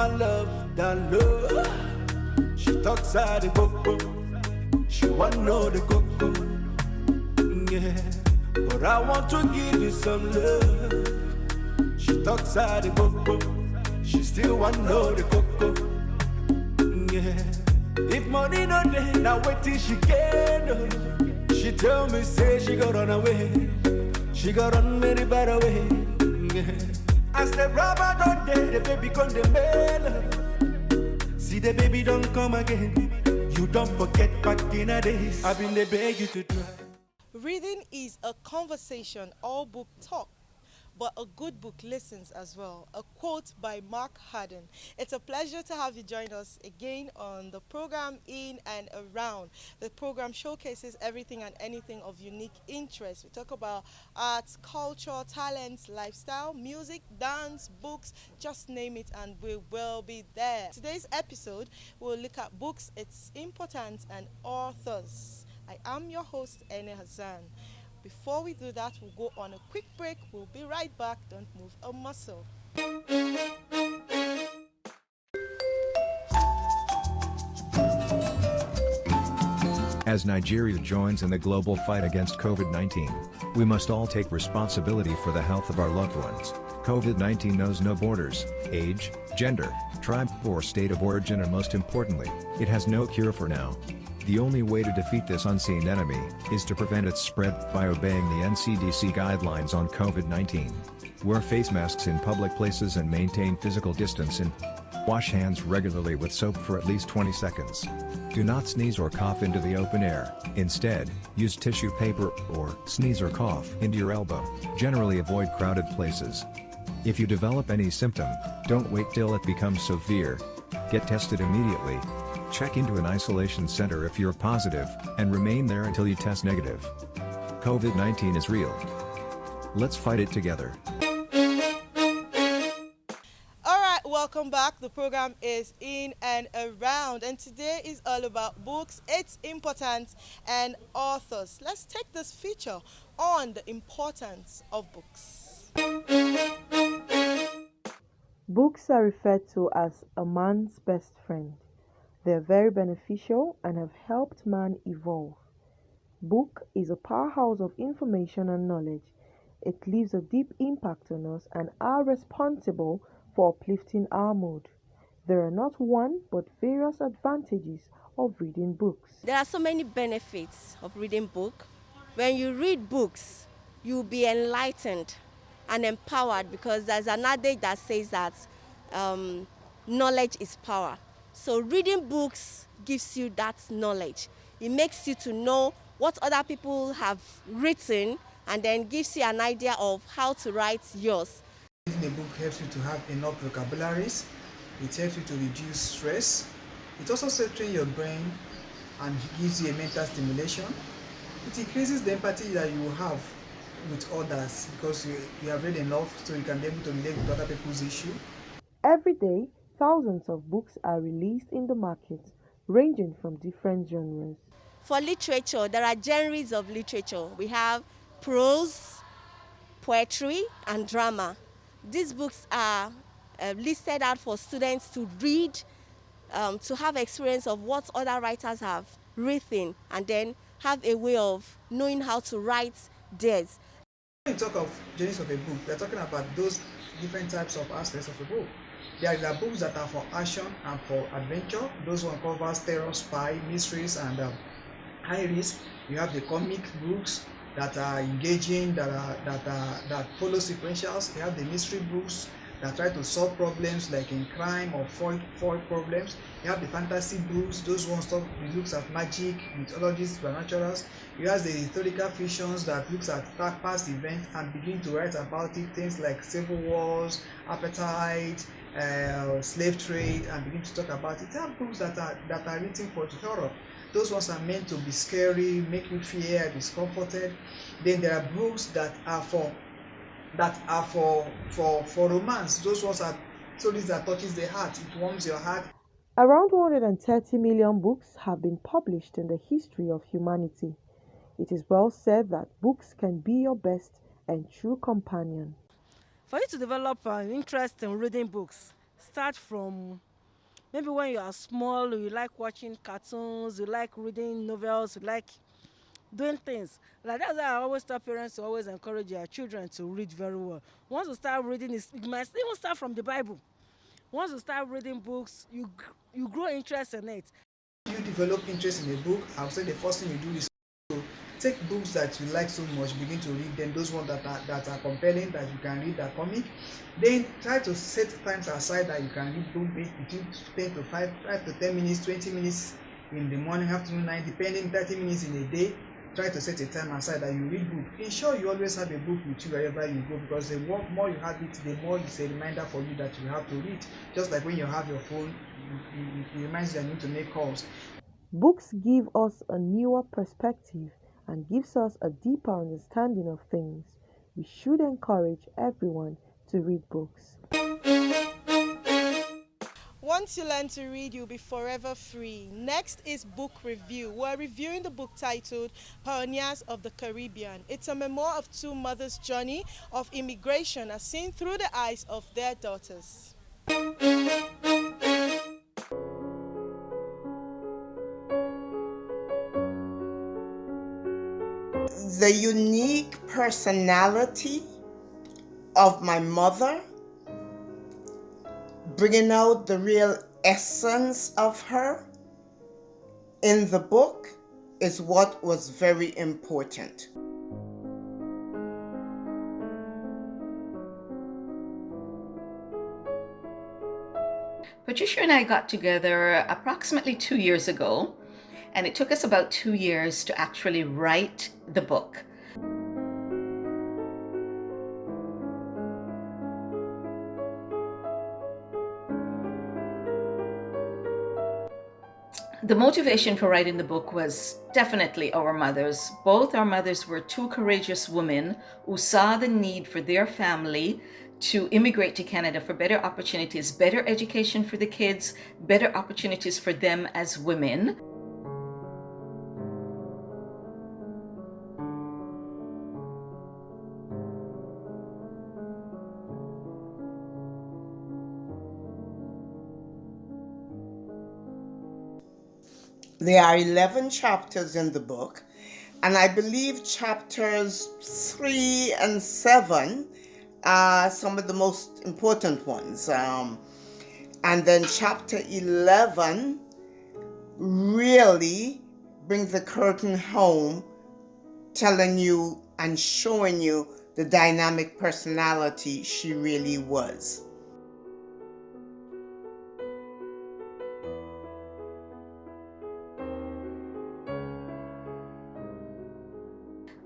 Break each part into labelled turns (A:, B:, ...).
A: my love, down low. She talks out the coco. She want know the coco. Yeah, but I want to give you some love. She talks out the coco. She still want know the coco. Yeah, if money no day, now wait till she get. She tell me say she got run away. She got run very bad away. Yeah. As the rubber don't day, the baby come the mail. See the baby don't come again. You don't forget back in the days. I've been the beg you to try.
B: Reading is a conversation, all book talk, but a good book listens as well. A quote by Mark Haddon. It's a pleasure to have you join us again on the program In and Around. The program showcases everything and anything of unique interest. We talk about arts, culture, talents, lifestyle, music, dance, books, just name it and we will be there. Today's episode, we'll look at books, its importance and authors. I am your host, Ene Hassan. Before we do that, we'll go on a quick break. We'll be right back. Don't move a muscle.
C: As Nigeria joins in the global fight against COVID-19, we must all take responsibility for the health of our loved ones. COVID-19 knows no borders, age, gender, tribe, or state of origin, and most importantly, it has no cure for now. The only way to defeat this unseen enemy is to prevent its spread by obeying the NCDC guidelines on COVID-19. Wear face masks in public places and maintain physical distancing. Wash hands regularly with soap for at least 20 seconds. Do not sneeze or cough into the open air. Instead, use tissue paper or sneeze or cough into your elbow. Generally avoid crowded places. If you develop any symptom, don't wait till it becomes severe. Get tested immediately. Check into an isolation center if you're positive, and remain there until you test negative. COVID-19 is real. Let's fight it together.
B: Alright, welcome back. The program is In and Around, and today is all about books, its importance, and authors. Let's take this feature on the importance of books.
D: Books are referred to as a man's best friend. They are very beneficial and have helped man evolve. Book is a powerhouse of information and knowledge. It leaves a deep impact on us and are responsible for uplifting our mood. There are not one but various advantages of reading books.
E: There are so many benefits of reading book. When you read books, you'll be enlightened and empowered, because there's an adage that says that knowledge is power. So reading books gives you that knowledge. It makes you to know what other people have written, and then gives you an idea of how to write yours.
F: Reading a book helps you to have enough vocabularies. It helps you to reduce stress. It also strengthens your brain and gives you a mental stimulation. It increases the empathy that you will have with others, because you have read enough, so you can be able to relate with other people's issue.
D: Every day, thousands of books are released in the market, ranging from different genres.
E: For literature, there are genres of literature. We have prose, poetry, and drama. These books are listed out for students to read, to have experience of what other writers have written, and then have a way of knowing how to write theirs.
F: When you talk of genres of a book, we are talking about those different types of aspects of a book. There are books that are for action and for adventure. Those one covers terror, spy, mysteries, and high risk. You have the comic books that are engaging, that follow sequentials. You have the mystery books that try to solve problems like in crime or foil problems. You have the fantasy books. Those ones talk the looks at magic, mythology, supernaturals. You have the historical fictions that looks at past events and begin to write about it. Things like civil wars, appetite, slave trade, and begin to talk about it. There are books that are written for horror. Those ones are meant to be scary, make you fear, discomforted. Then there are books that are for romance. Those ones are stories that touches the heart. It warms your heart.
D: Around 130 million books have been published in the history of humanity. It is well said that books can be your best and true companion.
G: For you to develop an interest in reading books, Start from maybe when you are small, you like watching cartoons, you like reading novels, you like doing things. Like that's why I always tell parents to always encourage their children to read very well. Once you start reading, you might even start from the Bible. Once you start reading books, you grow interest in it.
F: You develop interest in a book, I would say the first thing you do is to take books that you like so much, begin to read them, those ones that are compelling, that you can read, that comic. Then try to set times aside that you can read book between 10 to 5 to 10 minutes, 20 minutes in the morning, afternoon, night, depending, 30 minutes in a day. Try to set a time aside that you read book. Ensure you always have a book with you wherever you go, because the more you have it, the more it's a reminder for you that you have to read. Just like when you have your phone, it reminds you that you need to make calls.
D: Books give us a newer perspective and gives us a deeper understanding of things. We should encourage everyone to read books.
B: Once you learn to read, you'll be forever free. Next is book review. We're reviewing the book titled Pioneers of the Caribbean. It's a memoir of two mothers' journey of immigration as seen through the eyes of their daughters.
H: The unique personality of my mother, bringing out the real essence of her in the book, is what was very important.
I: Patricia and I got together approximately 2 years ago, and it took us about 2 years to actually write the book. The motivation for writing the book was definitely our mothers. Both our mothers were two courageous women who saw the need for their family to immigrate to Canada for better opportunities, better education for the kids, better opportunities for them as women.
H: There are 11 chapters in the book, and I believe chapters 3 and 7 are some of the most important ones. And then chapter 11 really brings the curtain home, telling you and showing you the dynamic personality she really was.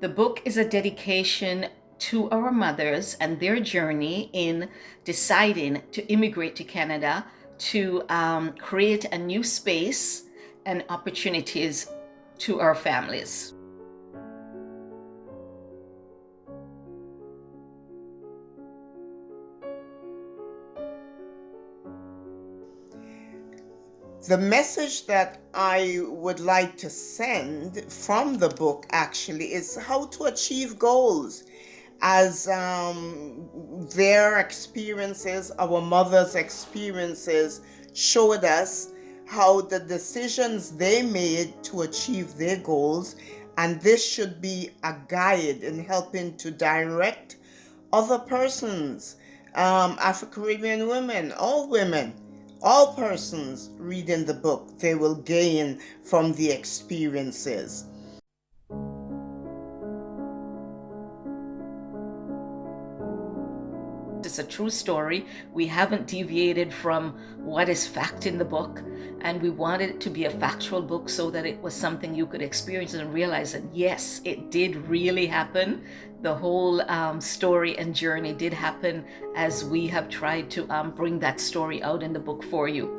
I: The book is a dedication to our mothers and their journey in deciding to immigrate to Canada to create a new space and opportunities to our families.
H: The message that I would like to send from the book actually is how to achieve goals, as their experiences, our mothers' experiences, showed us how the decisions they made to achieve their goals, and this should be a guide in helping to direct other persons, Afro-Caribbean women, all persons reading the book. They will gain from the experiences.
I: It's a true story. We haven't deviated from what is fact in the book, and we wanted it to be a factual book so that it was something you could experience and realize that yes, it did really happen. The whole story and journey did happen as we have tried to bring that story out in the book for you.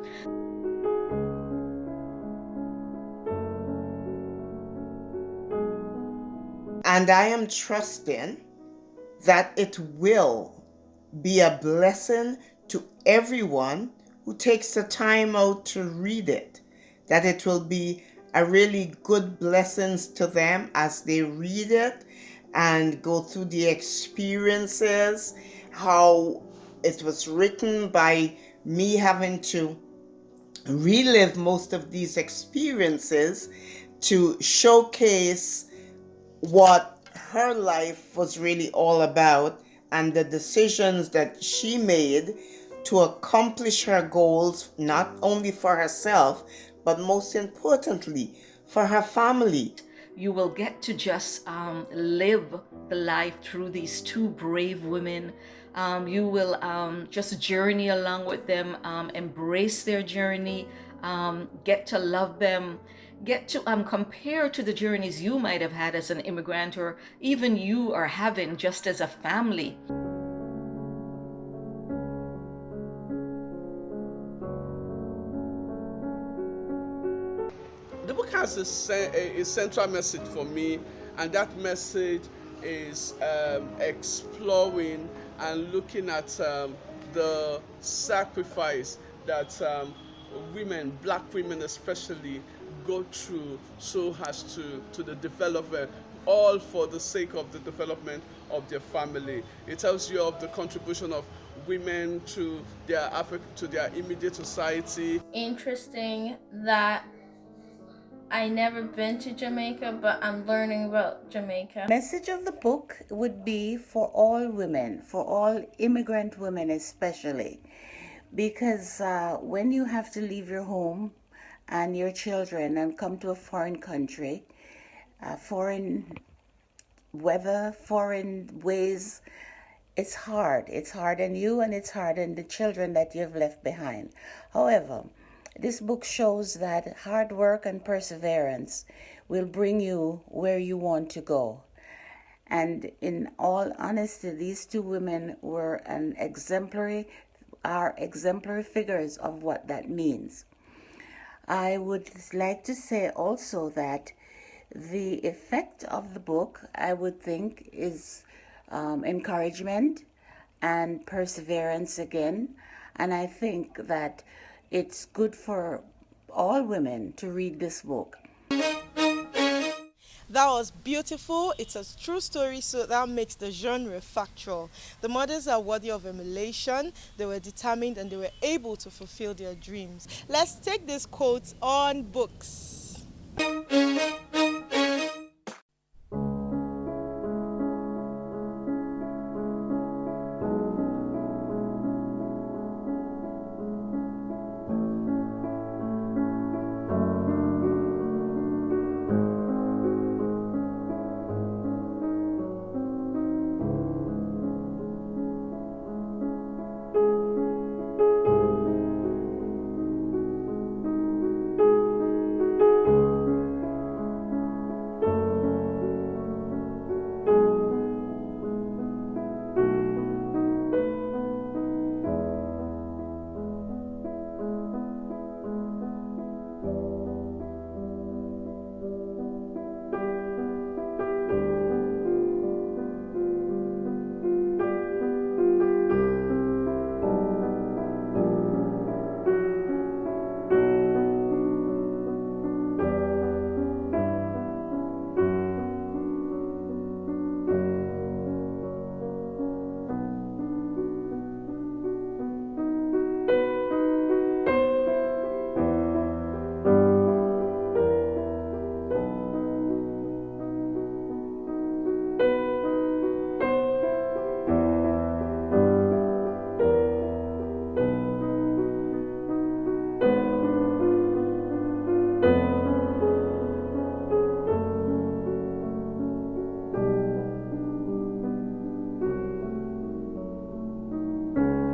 H: And I am trusting that it will be a blessing to everyone who takes the time out to read it, that it will be a really good blessings to them as they read it and go through the experiences, how it was written by me having to relive most of these experiences to showcase what her life was really all about and the decisions that she made to accomplish her goals, not only for herself, but most importantly, for her family.
I: You will get to just live the life through these two brave women. You will just journey along with them, embrace their journey, get to love them, get to compare to the journeys you might have had as an immigrant, or even you are having just as a family.
J: The book has a central message for me, and that message is exploring and looking at the sacrifice that women, black women especially, go through so as to the development, all for the sake of the development of their family. It tells you of the contribution of women to their immediate society.
K: Interesting that I never been to Jamaica, but I'm learning about Jamaica.
L: Message of the book would be for all women, for all immigrant women especially, because when you have to leave your home and your children and come to a foreign country, foreign weather, foreign ways, it's hard. It's hard on you and it's hard on the children that you've left behind. However, this book shows that hard work and perseverance will bring you where you want to go. And in all honesty, these two women were are exemplary figures of what that means. I would like to say also that the effect of the book, I would think, is encouragement and perseverance again. And I think that it's good for all women to read this book.
B: That was beautiful. It's a true story, so that makes the genre factual. The mothers are worthy of emulation. They were determined and they were able to fulfill their dreams. Let's take this quote on books.